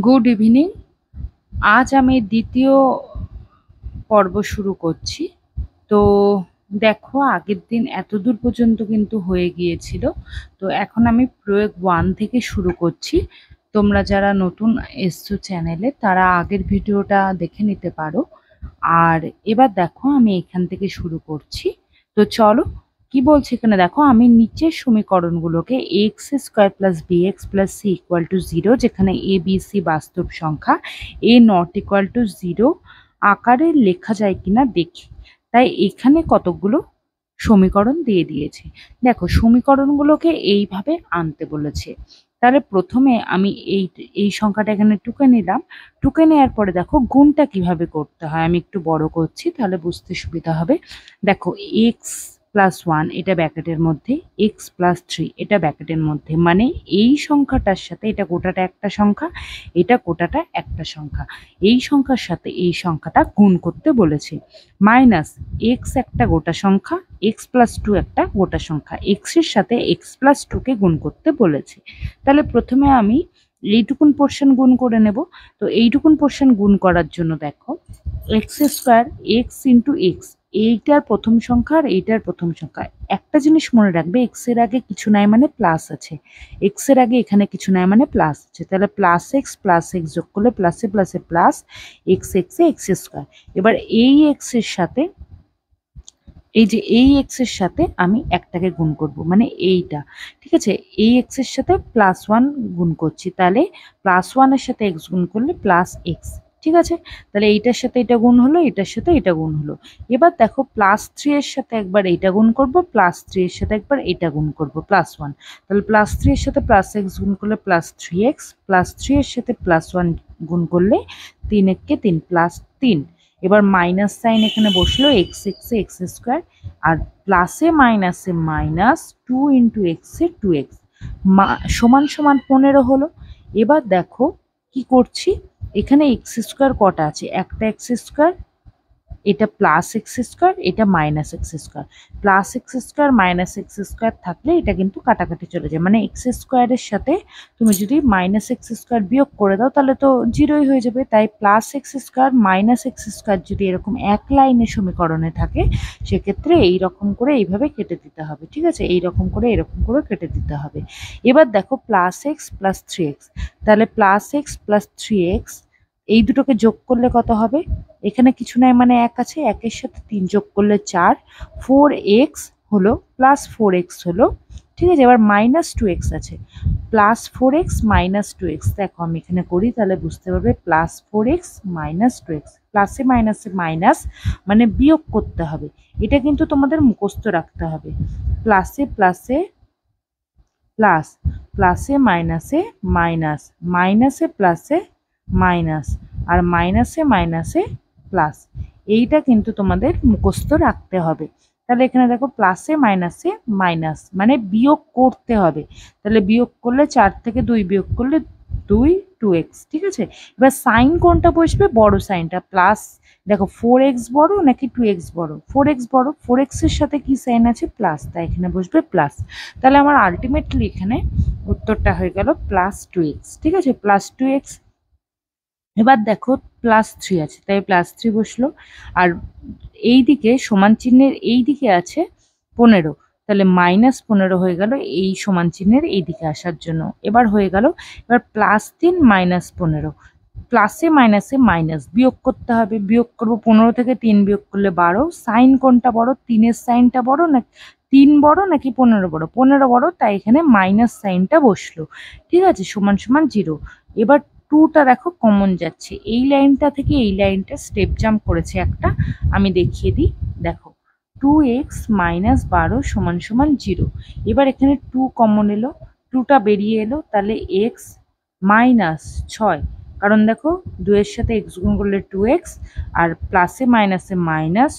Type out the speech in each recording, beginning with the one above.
Good evening. আজ আমি দ্বিতীয় পর্ব শুরু করছি। তো দেখো, আগের দিন এতদূর পর্যন্ত কিন্তু হয়ে গিয়েছিল। তো এখন আমি প্রয়োগ 1 থেকে শুরু করছি। তোমরা যারা নতুন এসছো চ্যানেলে তারা আগের ভিডিওটা দেখে নিতে পারো। আর এবার দেখো, আমি এখান থেকে শুরু করছি। তো চলো, কি বলছে এখানে দেখো, আমি নিচের সমীকরণগুলোকে X square plus B X plus C equal to zero, যেখানে এ বি সি বাস্তব সংখ্যা, A not equal to zero আকারে লেখা যায় কিনা দেখি। তাই এখানে কতগুলো সমীকরণ দিয়ে দিয়েছে। দেখো, সমীকরণগুলোকে এইভাবে আনতে বলেছে। তাহলে প্রথমে আমি এই সংখ্যাটা এখানে টুকে নিলাম। টুকে নেওয়ার পরে দেখো গুণটা কিভাবে করতে হয়, আমি একটু বড় করছি তাহলে বুঝতে সুবিধা হবে। দেখো, এক্স প্লাস ওয়ান এটা ব্যাকেটের মধ্যে, এক্স প্লাস থ্রি এটা ব্যাকেটের মধ্যে, মানে এই সংখ্যাটার সাথে এটা গোটাটা একটা সংখ্যা, এটা গোটাটা একটা সংখ্যা, এই সংখ্যার সাথে এই সংখ্যাটা গুণ করতে বলেছে। মাইনাস এক্স একটা গোটা সংখ্যা, এক্স প্লাস টু একটা গোটা সংখ্যা, এক্সের সাথে এক্স প্লাস টুকে গুণ করতে বলেছে। তাহলে প্রথমে আমি এইটুকুন পোর্শন গুণ করে নেব। তো এইটুকুন পোর্শন গুণ করার জন্য দেখো, x square x into x, এইটার প্রথম সংখ্যা আর এইটার প্রথম সংখ্যা। একটা জিনিস মনে রাখবে, এক্স এর আগে কিছু নাই মানে প্লাস আছে, এক্স এর আগে এখানে কিছু নাই মানে প্লাস আছে। তাহলে প্লাস এক্স যোগ করলে প্লাসে প্লাসে প্লাস, এক্স এক্সে এক্স স্কোয়ার। এবার এই এক্স এর সাথে এই এক্স এর সাথে আমি একটাকে গুণ করব, মানে এইটা, ঠিক আছে। এই এক্স এর সাথে প্লাস ওয়ান গুণ করছি, তাহলে প্লাস ওয়ানের সাথে এক্স গুণ করলে প্লাস এক্স, ঠিক আছে। তাহলে এইটার সাথে এটা গুণ হলো, এটার সাথে এটা গুণ হলো। এবার দেখো, প্লাস থ্রি এর সাথে একবার এইটা গুণ করব, প্লাস থ্রি এর সাথে একবার এটা গুণ করব, প্লাস ওয়ান। তাহলে প্লাস থ্রি এর সাথে প্লাস এক্স গুণ করলে plus three x, plus three এর সাথে প্লাস ওয়ান গুণ করলে তিন এককে তিন, প্লাস তিন। এবার মাইনাস সাইন এখানে বসলো, এক্স এক্সে এক্স স্কোয়ার, আর প্লাসে মাইনাসে মাইনাস টু ইন্টু এক্সে টু এক্স সমান সমান 15 হলো। এবার দেখো কি করছি, এখানে এক্স স্কোয়ার কটা আছে, একটা এক্স স্কোয়ার, এটা প্লাস এক্স স্কোয়ার, এটা minus x square. Plus x square minus x square থাকলে এটা কিন্তু কাটাকাটি চলে যায়, মানে এক্স স্কোয়ারের সাথে তুমি যদি মাইনাস এক্স স্কোয়ার বিয়োগ করে দাও তাহলে তো জিরোই হয়ে যাবে। তাই plus x square minus x square যদি এরকম এক লাইনে সমীকরণে থাকে, সেক্ষেত্রে এইরকম করে এইভাবে কেটে দিতে হবে, ঠিক আছে। এইরকম করে এরকম করে কেটে দিতে হবে। এবার দেখো, plus X plus three X, তাহলে plus X plus three X এই দুটোকে যোগ করলে কত হবে, এখানে কিছু নাই মানে এক আছে, একের সাথে তিন যোগ করলে চার, ফোর এক্স হলো, প্লাস ফোর এক্স হলো, ঠিক আছে। এবার মাইনাস টু এক্স আছে, plus four x minus two x. দেখো আমি এখানে করি তাহলে বুঝতে পারবে, plus four x minus two x, প্লাসে মাইনাসে মাইনাস মানে বিয়োগ করতে হবে, এটা কিন্তু তোমাদের মুখস্থ রাখতে হবে। প্লাসে প্লাসে প্লাস, প্লাসে মাইনাসে মাইনাস, মাইনাসে প্লাসে মাইনাস, আর মাইনাসে মাইনাসে প্লাস, এইটা কিন্তু তোমাদের মুখস্থ রাখতে হবে। তাহলে এখানে দেখো, প্লাসে মাইনাসে মাইনাস মানে বিয়োগ করতে হবে। তাহলে বিয়োগ করলে 4 থেকে 2 বিয়োগ করলে 2 টু এক্স, ঠিক আছে। এবার সাইন কোনটা বসবে, বড় সাইনটা। প্লাস দেখো, 4x বড় নাকি 2x বড়, 4x বড়, 4x এর সাথে কি সাইন আছে, প্লাস, তাই এখানে বসবে প্লাস। তাহলে আমার আলটিমেটলি এখানে উত্তরটা হয়ে গেল প্লাস টু এক্স, ঠিক আছে, প্লাস টু এক্স। এবার দেখো, প্লাস থ্রি আছে তাই প্লাস থ্রি বসলো, আর এই দিকে সমান চিহ্নের এই দিকে আছে 15, তাহলে মাইনাস 15 হয়ে গেল এই সমান চিহ্নের এই দিকে আসার জন্য। এবার হয়ে গেল, এবার প্লাস 3 মাইনাস 15, প্লাসে মাইনাসে মাইনাস বিয়োগ করতে হবে, বিয়োগ করবো 15 থেকে 3 বিয়োগ করলে 12। সাইন কোনটা বড়, 3-এর সাইনটা বড় না 3 বড় নাকি 15 বড়, 15 বড়, তাই এখানে মাইনাস সাইনটা বসলো, ঠিক আছে, সমান সমান 0। এবার টুটা দেখো কমন যাচ্ছে, এই লাইনটা থেকে এই লাইনটা স্টেপ জাম্প করেছে একটা, আমি দেখিয়ে দিই। দেখো, 2x মাইনাস 12 সমান সমান 0। এবার এখানে 2 কমন এলো, 2টা বেরিয়ে এলো, তাহলে x মাইনাস 6, কারণ দেখো 2 এর সাথে x গুণ করলে 2x, আর প্লাসে মাইনাসে মাইনাস,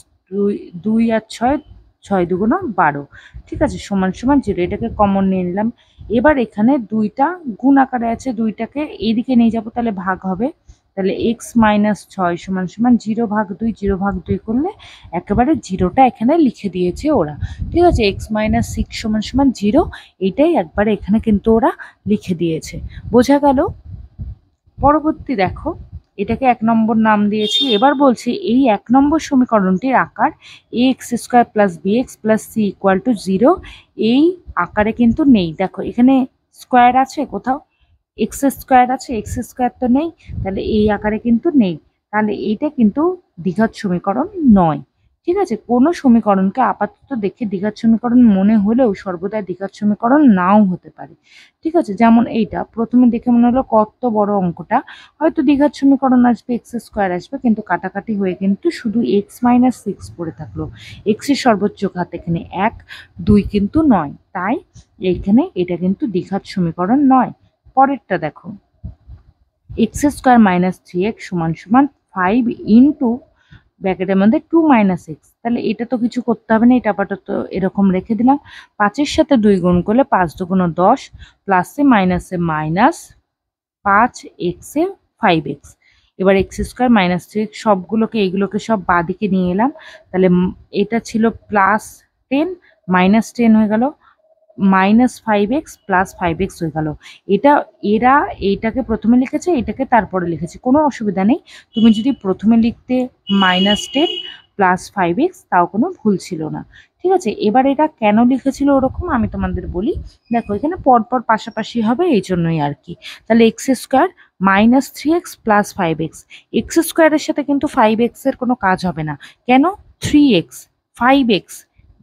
2 আর 6, 6 দুগুণ 12, ঠিক আছে, সমান সমান 0। এটাকে কমন নিয়ে নিলাম। এবার এখানে 2টা গুণ আকারে আছে, 2টাকে এইদিকে নিয়ে যাব, তাহলে ভাগ হবে, তাহলে x মাইনাস 6 সমান সমান 0 ভাগ 2, 0 ভাগ 2 করলে একেবারে 0টা এখানে লিখে দিয়েছে ওরা, ঠিক আছে। x মাইনাস 6 সমান সমান 0, এইটাই একবারে এখানে কিন্তু ওরা লিখে দিয়েছে, বোঝা গেল। পরবর্তী দেখো, এটাকে 1 নম্বর নাম দিয়েছি। এবার বলছি এই 1 নম্বর সমীকরণটির আকার ax² + bx + c = 0 এই আকারে কিন্তু নেই। দেখো এখানে স্কোয়ার আছে কোথাও, x² আছে, x² তো নেই, তাহলে এই আকারে কিন্তু নেই। তাহলে এইটা কিন্তু দ্বিঘাত সমীকরণ নয়। ঠিক আছে, কোনো সমীকরণকে আপাতত দেখে দ্বিঘাত সমীকরণ মনে হলেও সর্বদা দ্বিঘাত সমীকরণ নাও হতে পারে। ঠিক আছে, যেমন এইটা প্রথমে দেখে মনে হলো কত বড় অঙ্কটা, হয়তো দ্বিঘাত সমীকরণ আসবে, x² আসবে, কিন্তু কাটাকাটি হয়ে কিন্তু শুধু x - 6 পড়ে থাকলো। x এর সর্বোচ্চ ঘাত এখানে 1, 2 কিন্তু নয়, তাই এইখানে এটা কিন্তু দ্বিঘাত সমীকরণ নয়। পরেরটা দেখো, x² - 3x = 5 ইন্টু ব্র্যাকেটের মধ্যে 2 - x। তাহলে এটা তো কিছু করতে হবে না, এটা আপাতত এরকম রেখে দিলাম। 5-এর সাথে 2 গুণ করলে 5 × 2 = 10, প্লাসে মাইনাসে মাইনাস, 5x এ 5x। এবার x² - 3x সবগুলোকে, এইগুলোকে সব বাঁদিকে নিয়ে এলাম। তাহলে এটা ছিল +10 -10 হয়ে গেল, -5x + 5x হয়ে গেল। এরা এইটাকে প্রথমে লিখেছে, এটাকে তারপরে লিখেছে, কোনো অসুবিধা নেই। তুমি যদি প্রথমে লিখতে -10 + 5x তাও কোনো ভুল ছিল না। ঠিক আছে, এবার এটা কেন লিখেছিল ওরকম আমি তোমাদের বলি। দেখো এখানে পরপর পাশাপাশি হবে এই জন্যই আর কি। তাহলে x² - 3x + 5x, x² এর সাথে কিন্তু 5x এর কোনো কাজ হবে না। কেন? 3x 5x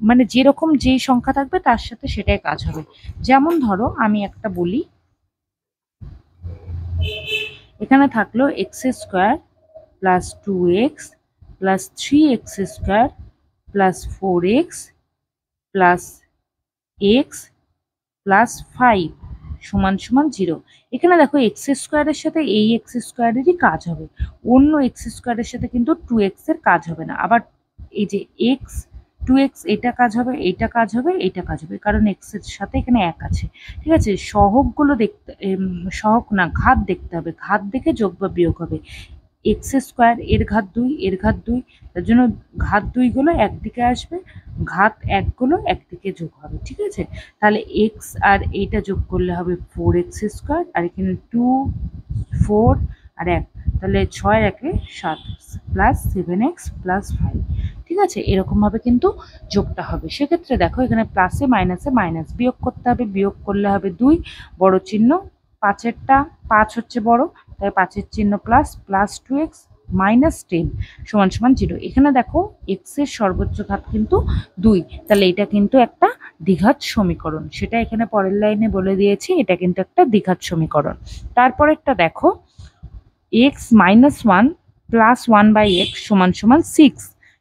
মানে যেরকম যেই সংখ্যা থাকবে তার সাথে সেটাই কাজ হবে। যেমন ধরো আমি একটা বলি, এখানে থাকলো x² + 2x + 3x² + 4x + x + 5 = 0। এখানে দেখো x² এর সাথে এই x² এরই কাজ হবে, অন্য x² এর সাথে কিন্তু 2x এর কাজ হবে না। আবার এই যে x 2x এটা কাজ হবে, এইটা কাজ হবে, এইটা কাজ হবে, কারণ x এর সাথে এখানে 1 আছে। ঠিক আছে, সহগগুলো দেখতে, সহগ না ঘাত দেখতে হবে, ঘাত দেখে যোগ বা বিয়োগ হবে। x² এর ঘাত 2, এর ঘাত 2, তার জন্য ঘাত 2 গুলো একদিকে আসবে, ঘাত 1 গুলো একদিকে যোগ হবে। ঠিক আছে, তাহলে x আর এইটা যোগ করলে হবে 4x², আর এখানে 2 4 আর 1, তাহলে 6 × 1 = 7 + 7x + 5। ঠিক আছে, এরকমভাবে কিন্তু যোগটা হবে। সেক্ষেত্রে দেখো এখানে প্লাসে মাইনাসে মাইনাস, বিয়োগ করতে হবে, বিয়োগ করলে হবে 2, বড় চিহ্ন, 5-এরটা 5 হচ্ছে বড়, তাই 5-এর চিহ্ন প্লাস, +2x - 10 = 0। এখানে দেখো x এর সর্বোচ্চ ঘাত কিন্তু 2, তাহলে এটা কিন্তু একটা দ্বিঘাত সমীকরণ, সেটা এখানে পরের লাইনে বলে দিয়েছি, এটা কিন্তু একটা দ্বিঘাত সমীকরণ। তারপরেরটা দেখো, x - 1 + 1/x = 6।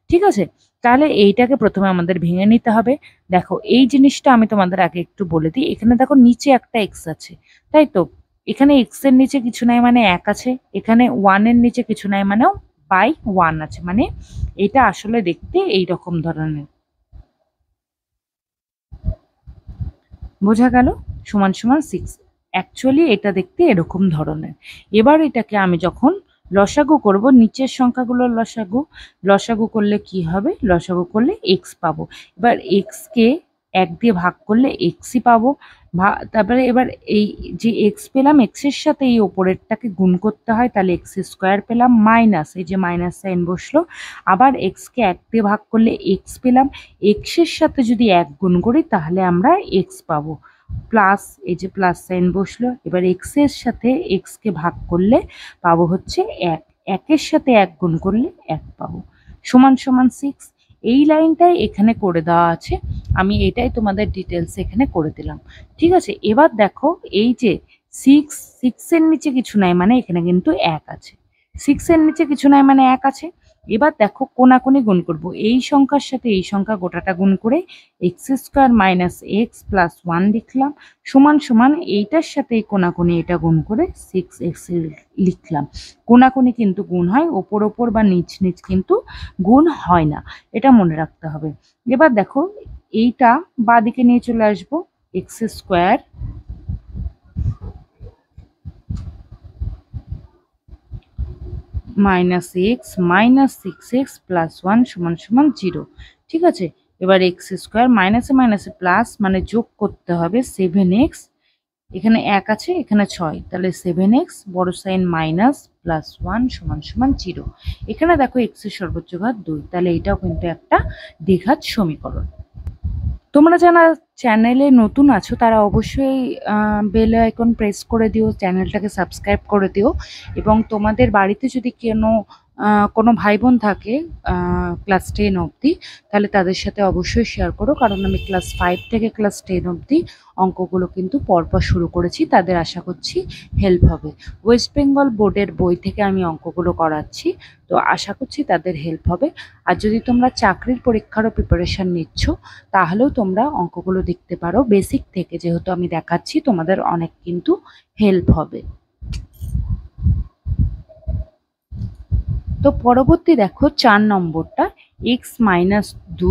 ঠিক আছে, তাহলে এইটাকে প্রথমে আমাদের ভেঙে নিতে হবে। দেখো এই জিনিসটা আমি তোমাদের আগে একটু বলে দিই, এখানে দেখো নিচে একটা x আছে, তাই তো? এখানে x এর নিচে কিছু নাই মানে 1 আছে, এখানে 1 এর নিচে কিছু নাই মানেও /1 আছে, মানে এটা আসলে দেখতে এইরকম ধরনের। বোঝা গেল? = 6। অ্যাকচুয়ালি এটা দেখতে এরকম ধরনের। এবার এটাকে আমি যখন লসাগু করব, নিচের সংখ্যাগুলোর লসাগু করলে কি হবে? লসাগু করলে x পাবো। এবার x কে 1 দিয়ে ভাগ করলে x-ই পাবো। তারপরে এবার এই যে x পেলাম, x এর সাথে এই ওপরেরটাকে গুণ করতে হয়, তাহলে x² পেলাম, মাইনাস এই যে মাইনাস সাইন বসলো। আবার x কে 1 দিয়ে ভাগ করলে x পেলাম, x এর সাথে যদি 1 গুণ করি তাহলে আমরা x পাবো, প্লাস এই যে প্লাস সাইন বসলো। এবার x এর সাথে x কে ভাগ করলে পাবো হচ্ছে 1, 1 এর সাথে 1 গুণ করলে 1 পাবো, = 6। এই লাইনটাই এখানে করে দেওয়া আছে, আমি এটাই তোমাদের ডিটেলস এখানে করে দিলাম। ঠিক আছে, এবার দেখো এই যে 6 এর নিচে কিছু নাই মানে এখানে কিন্তু 1 আছে, 6 এর নিচে কিছু নাই মানে 1 আছে। এবার দেখো কোনাকুনি গুণ করব, এই সংখ্যার সাথে এই সংখ্যা গোটাটা গুণ করে x² - x + 1 লিখলাম, সমান এইটার সাথে এই কোনাকুনি এটা গুণ করে 6x লিখলাম। কোনাকুনি কিন্তু গুণ হয়, ওপর ওপর বা নিচ নিচ কিন্তু গুণ হয় না, এটা মনে রাখতে হবে। এবার দেখো এইটা বাঁদিকে নিয়ে চলে আসবো, x² - x - 6x + 1 = 0। ঠিক আছে, এবার x² মাইনাসে মাইনাসে প্লাস মানে যোগ করতে হবে 7x এখানে ১ আছে, এখানে ৬, তাহলে 7x বড় সাইন মাইনাস প্লাস 1 সমান সমান 0। এখানে দেখো x এর সর্বোচ্চ ঘাত 2, তাহলে এটাও কিন্তু একটা দ্বিঘাত সমীকরণ। তোমরা যারা চ্যানেলে নতুন আছো তারা অবশ্যই বেল আইকন প্রেস করে দিও, চ্যানেলটাকে সাবস্ক্রাইব করে দিও, এবং তোমাদের বাড়িতে যদি কোনো ভাই বোন থাকে ক্লাস 10 অবধি, তাহলে তাদের সাথে অবশ্যই শেয়ার করো, কারণ আমি ক্লাস 5 থেকে ক্লাস 10 অবধি অঙ্কগুলো কিন্তু পরপর শুরু করেছি, তাদের আশা করছি হেল্প হবে। ওয়েস্ট বেঙ্গল বোর্ডের বই থেকে আমি অঙ্কগুলো করাচ্ছি, তো আশা করছি তাদের হেল্প হবে। আর যদি তোমরা চাকরির পরীক্ষারও প্রিপারেশান নিচ্ছ, তাহলেও তোমরা অঙ্কগুলো দেখতে পারো বেসিক থেকে, যেহেতু আমি দেখাচ্ছি তোমাদের অনেক কিন্তু হেল্প হবে। তো পরবর্তী দেখো 4 নম্বরটা, x-2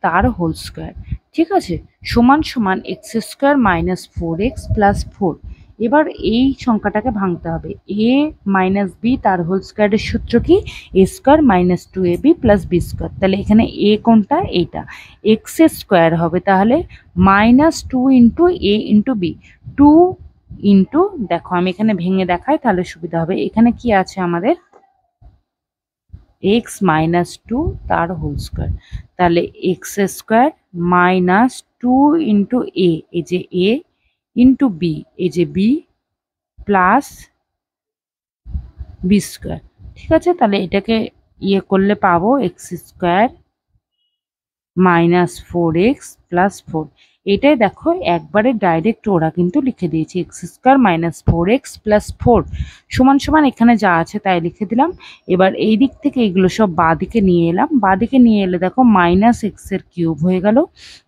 তার হোল স্কোয়ার, ঠিক আছে, সমান সমান x² - 4x + 4। এবার এই সংখ্যাটাকে ভাঙতে হবে। a - b তার হোল স্কোয়ারের সূত্র কি? a² - 2ab + b²। তাহলে এখানে a কোনটা? এইটা। x এর স্কোয়ার হবে তাহলে -2 × a × b, 2 ইন্টু, দেখো আমি এখানে ভেঙে দেখাই তাহলে সুবিধা হবে। এখানে কি আছে আমাদের? x - 2 তার হোল স্কোয়ার, তাহলে x² - 2 × a, এই যে a, ইন্টু b, এই যে b, প্লাস b²। ঠিক আছে, তাহলে এটাকে করলে পাবো x² - 4x + 4। এটাই দেখো একবারে ডাইরেক্ট ওরা কিন্তু লিখে দিয়েছে, x² - 4x + 4 সমান সমান এখানে যা আছে তাই লিখে দিলাম। এবার এই দিক থেকে এগুলো সব বাঁদিকে নিয়ে এলাম, বাঁদিকে নিয়ে এলে দেখো -x³ হয়ে গেল,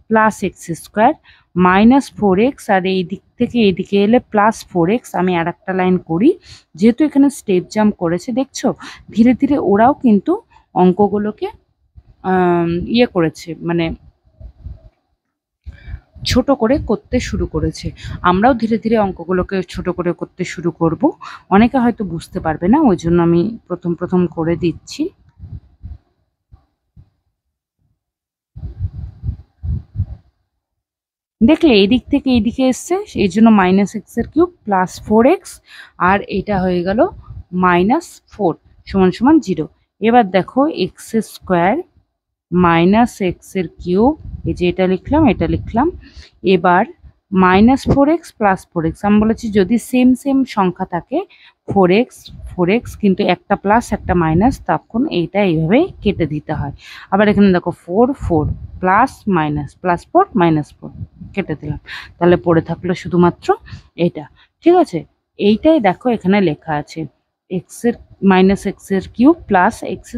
প্লাস x² -4x, আর এই দিক থেকে এদিকে এলে +4x। আমি আর একটা লাইন করি, যেহেতু এখানে স্টেপ জাম্প করেছে দেখছো, ধীরে ধীরে ওরাও কিন্তু অঙ্কগুলোকে করেছে, মানে ছোট করে করতে শুরু করেছে। আমরাও ধীরে ধীরে অঙ্কগুলোকে ছোট করে করতে শুরু করব। অনেকে হয়তো বুঝতে পারবে না, ওই জন্য আমি প্রথম করে দিচ্ছি। দেখলে এই দিক থেকে এইদিকে এসছে, এই জন্য -x³ + 4x, আর এটা হয়ে গেল -4 সমান সমান 0। এবার দেখো x² -x³ এই যে এটা লিখলাম, এটা লিখলাম। এবার -4x + 4x, আমি বলেছি যদি সেম সংখ্যা থাকে 4x কিন্তু একটা প্লাস একটা মাইনাস, তখন এইটা এইভাবে কেটে দিতে হয়। আবার এখানে দেখো 4 4 প্লাস মাইনাস, +4 -4 কেটে দিলাম, তাহলে পড়ে থাকলো শুধুমাত্র এটা। ঠিক আছে, এইটাই দেখো এখানে লেখা আছে, -x³ + x²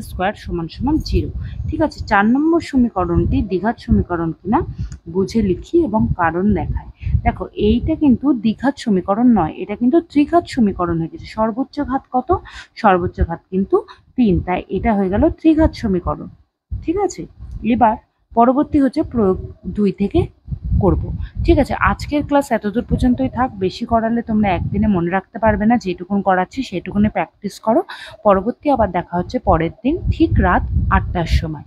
সমান সমান 0। ঠিক আছে, 4 নম্বর সমীকরণটি দ্বিঘাত সমীকরণ কিনা বুঝে লিখি এবং কারণ দেখায়। দেখো এইটা কিন্তু দ্বিঘাত সমীকরণ নয়, এটা কিন্তু ত্রিঘাত সমীকরণ হয়ে গেছে। সর্বোচ্চ ঘাত কত? সর্বোচ্চ ঘাত কিন্তু 3, তাই এটা হয়ে গেল ত্রিঘাত সমীকরণ। ঠিক আছে, এবার পরবর্তী হচ্ছে প্রয়োগ 2 থেকে করব। ঠিক আছে, আজকের ক্লাস এতদূর পর্যন্তই থাক। বেশি করালে তোমরা একদিনে মনে রাখতে পারবে না, যেটুকুন করাচ্ছি সেটুকুনি প্র্যাকটিস করো। পরবর্তী আবার দেখা হচ্ছে পরের দিন ঠিক রাত 8টার সময়।